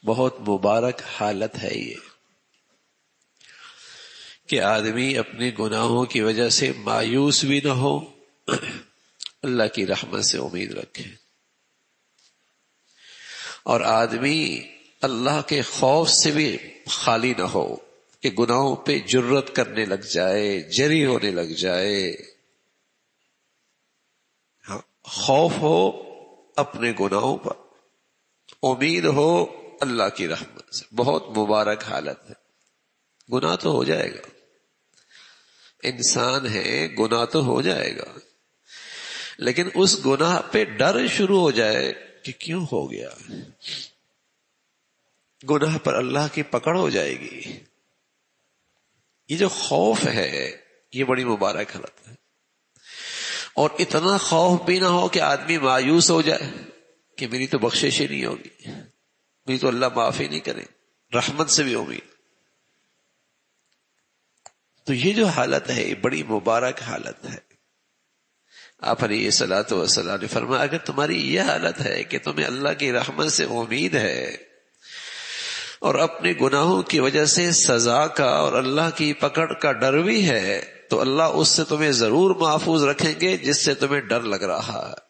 بہت مبارک حالت ہے یہ کہ آدمی اپنے گناہوں کی وجہ سے مایوس بھی نہ ہو، اللہ کی رحمت سے امید رکھے، اور آدمی اللہ کے خوف سے بھی خالی نہ ہو کہ گناہوں پہ جرت کرنے لگ جائے، جری ہونے لگ جائے۔ خوف ہو اپنے گناہوں پر، امید ہو اللہ کی رحمت سے۔ بہت مبارک حالت ہے۔ گناہ تو ہو جائے گا، انسان ہے، گناہ تو ہو جائے گا، لیکن اس گناہ پہ ڈر شروع ہو جائے کہ کیوں ہو گیا، گناہ پر اللہ کی پکڑ ہو جائے گی۔ یہ جو خوف ہے یہ بڑی مبارک حالت ہے، اور اتنا خوف بھی نہ ہو کہ آدمی مایوس ہو جائے کہ میری تو بخشش ہی نہیں ہوگی، میری تو اللہ معاف ہی نہیں کرے، رحمت سے بھی امید۔ تو یہ جو حالت ہے یہ بڑی مبارک حالت ہے۔ آپ علیہ الصلوۃ والسلام نے فرمایا اگر تمہاری یہ حالت ہے کہ تمہیں اللہ کی رحمت سے امید ہے اور اپنے گناہوں کی وجہ سے سزا کا اور اللہ کی پکڑ کا ڈر بھی ہے، تو اللہ اس سے تمہیں ضرور محفوظ رکھیں گے جس سے تمہیں ڈر لگ رہا ہے،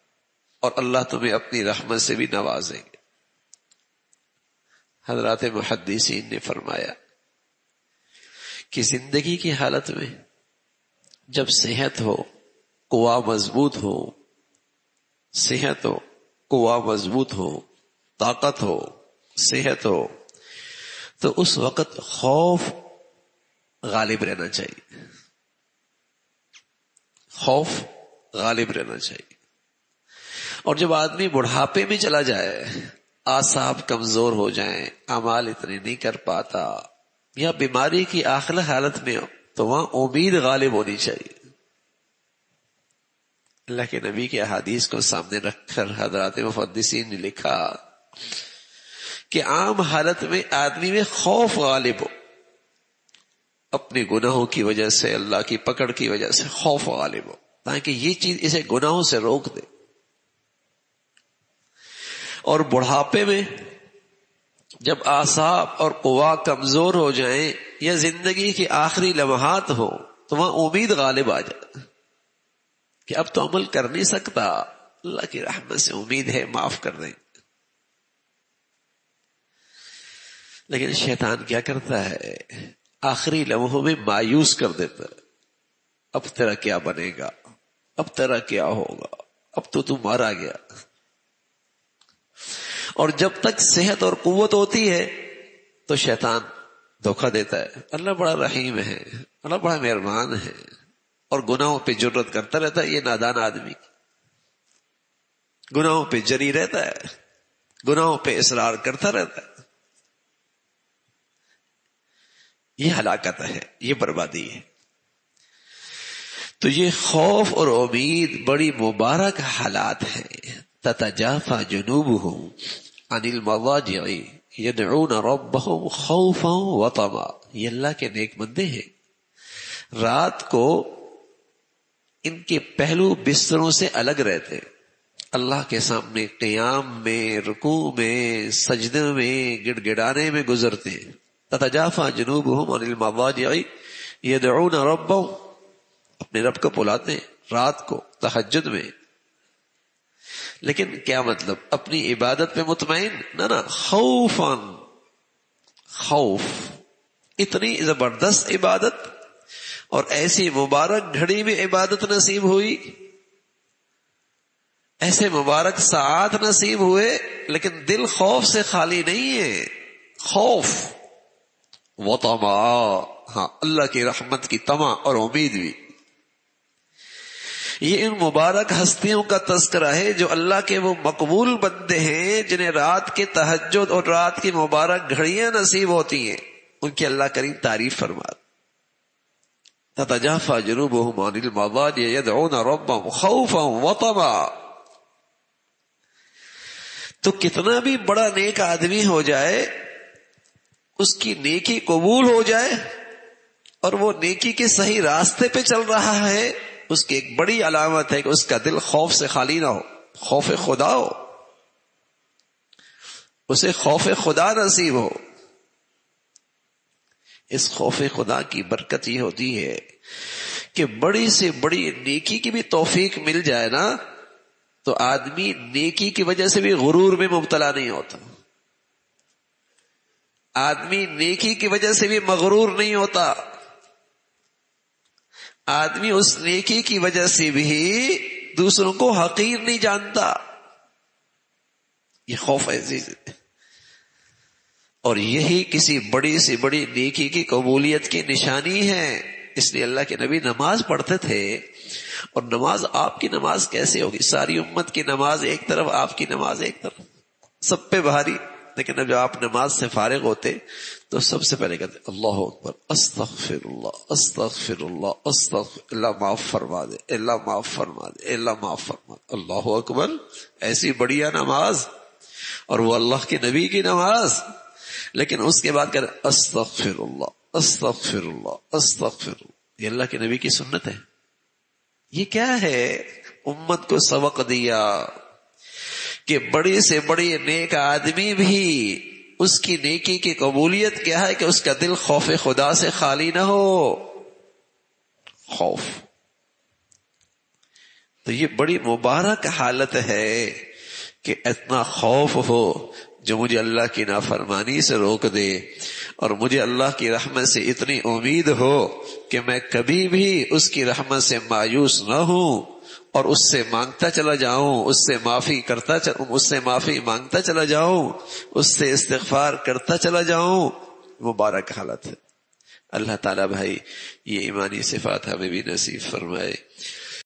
اور اللہ تمہیں اپنی رحمت سے بھی نوازیں گے۔ حضرات محدثین نے فرمایا کہ زندگی کی حالت میں جب صحت ہو، قوا مضبوط ہو، صحت ہو، قوا مضبوط ہو، طاقت ہو، صحت ہو، تو اس وقت خوف غالب رہنا چاہیے، خوف غالب رہنا چاہیے۔ اور جب آدمی بڑھاپے میں چلا جائے، اعصاب کمزور ہو جائیں، اعمال اتنے نہیں کر پاتا، یا بیماری کی آخر حالت میں ہو، تو وہاں امید غالب ہونی چاہیے۔ اللہ کے نبی کے احادیث کو سامنے رکھ کر حضرات محدثین نے لکھا کہ عام حالت میں آدمی میں خوف غالب ہو، اپنے گناہوں کی وجہ سے، اللہ کی پکڑ کی وجہ سے خوف غالب ہو، تاکہ یہ چیز اسے گناہوں سے روک دے۔ اور بڑھاپے میں جب اعصاب اور قوا کمزور ہو جائیں یا زندگی کی آخری لمحات ہو، تو وہاں امید غالب آ جائے کہ اب تو عمل کر نہیں سکتا، اللہ کی رحمت سے امید ہے معاف کر دیں۔ لیکن شیطان کیا کرتا ہے، آخری لمحوں میں مایوس کر دیتا ہے، اب تیرا کیا بنے گا، اب تیرا کیا ہوگا، اب تو مارا گیا۔ اور جب تک صحت اور قوت ہوتی ہے تو شیطان دھوکہ دیتا ہے، اللہ بڑا رحیم ہے، اللہ بڑا مہربان ہے، اور گناہوں پہ جرت کرتا رہتا ہے۔ یہ نادان آدمی گناہوں پہ جری رہتا ہے، گناہوں پہ اصرار کرتا رہتا ہے۔ یہ ہلاکت ہے، یہ بربادی ہے۔ تو یہ خوف اور امید بڑی مبارک حالات ہیں۔ تتجافى جنوبهم عن المضاجع يدعون ربهم خوفا وطمعا، یہ اللہ کے نیک بندے ہیں، رات کو ان کے پہلو بستروں سے الگ رہتے، اللہ کے سامنے قیام میں، رکوع میں، سجدے میں، گڑ گڑانے میں گزرتے ہیں۔ تتجافى جنوبهم عن المضاجع يدعون ربهم، اپنے رب کو بلاتے ہیں رات کو تہجد میں۔ لیکن کیا مطلب، اپنی عبادت پہ مطمئن نہ خوفاً، خوف، اتنی زبردست عبادت اور ایسی مبارک گھڑی میں عبادت نصیب ہوئی، ایسے مبارک ساعات نصیب ہوئے، لیکن دل خوف سے خالی نہیں ہے، خوف وطمع، ہاں اللہ کی رحمت کی طمع اور امید بھی۔ یہ ان مبارک ہستیوں کا تذکرہ ہے جو اللہ کے وہ مقبول بندے ہیں جنہیں رات کے تہجد اور رات کی مبارک گھڑیاں نصیب ہوتی ہیں، ان کی اللہ کریم تعریف فرماتا۔ تتجافى جنوبهم عن المضاجع يدعون ربهم خوفا وطمعا۔ تو کتنا بھی بڑا نیک آدمی ہو جائے، اس کی نیکی قبول ہو جائے اور وہ نیکی کے صحیح راستے پہ چل رہا ہے، اس کی ایک بڑی علامت ہے کہ اس کا دل خوف سے خالی نہ ہو، خوف خدا ہو، اسے خوف خدا نصیب ہو. اس خوف خدا کی برکت یہ ہوتی ہے کہ بڑی سے بڑی نیکی کی بھی توفیق مل جائے نا تو آدمی نیکی کی وجہ سے بھی غرور میں مبتلا نہیں ہوتا. آدمی نیکی کی وجہ سے بھی مغرور نہیں ہوتا. آدمی اس نیکی کی وجہ سے بھی دوسروں کو حقیر نہیں جانتا. یہ خوف عزیز ہے، اور یہی کسی بڑی سے بڑی نیکی کی قبولیت کی نشانی ہے. اس لیے اللہ کے نبی نماز پڑھتے تھے، اور نماز آپ کی نماز کیسے ہوگی؟ ساری امت کی نماز ایک طرف، آپ کی نماز ایک طرف، سب پہ بھاری. لیکن اب جب آپ نماز سے فارغ ہوتے تو سب سے پہلے کہتے اللہ اکبر، استغفر اللہ، استغفر اللہ، استغفر اللہ، معاف فرما دے، اللہ معاف فرما دے، اللہ معاف فرما دے. اللہ اکبر، ایسی بڑھیا نماز، اور وہ اللہ کے نبی کی نماز. لیکن اس کے بعد کہتے استغفر اللہ، استغفر اللہ، استغفر اللہ. یہ اللہ کے نبی کی سنت ہے. یہ کیا ہے؟ امت کو سبق دیا کہ بڑی سے بڑی نیک آدمی بھی اس کی نیکی کی قبولیت کیا ہے کہ اس کا دل خوف خدا سے خالی نہ ہو. خوف تو یہ بڑی مبارک حالت ہے کہ اتنا خوف ہو جو مجھے اللہ کی نافرمانی سے روک دے، اور مجھے اللہ کی رحمت سے اتنی امید ہو کہ میں کبھی بھی اس کی رحمت سے مایوس نہ ہوں، اور اس سے مانگتا چلا جاؤں، اس سے معافی مانگتا چلا جاؤں، اس سے استغفار کرتا چلا جاؤں. مبارک حالت ہے. اللہ تعالیٰ بھائی یہ ایمانی صفات ہمیں بھی نصیب فرمائے.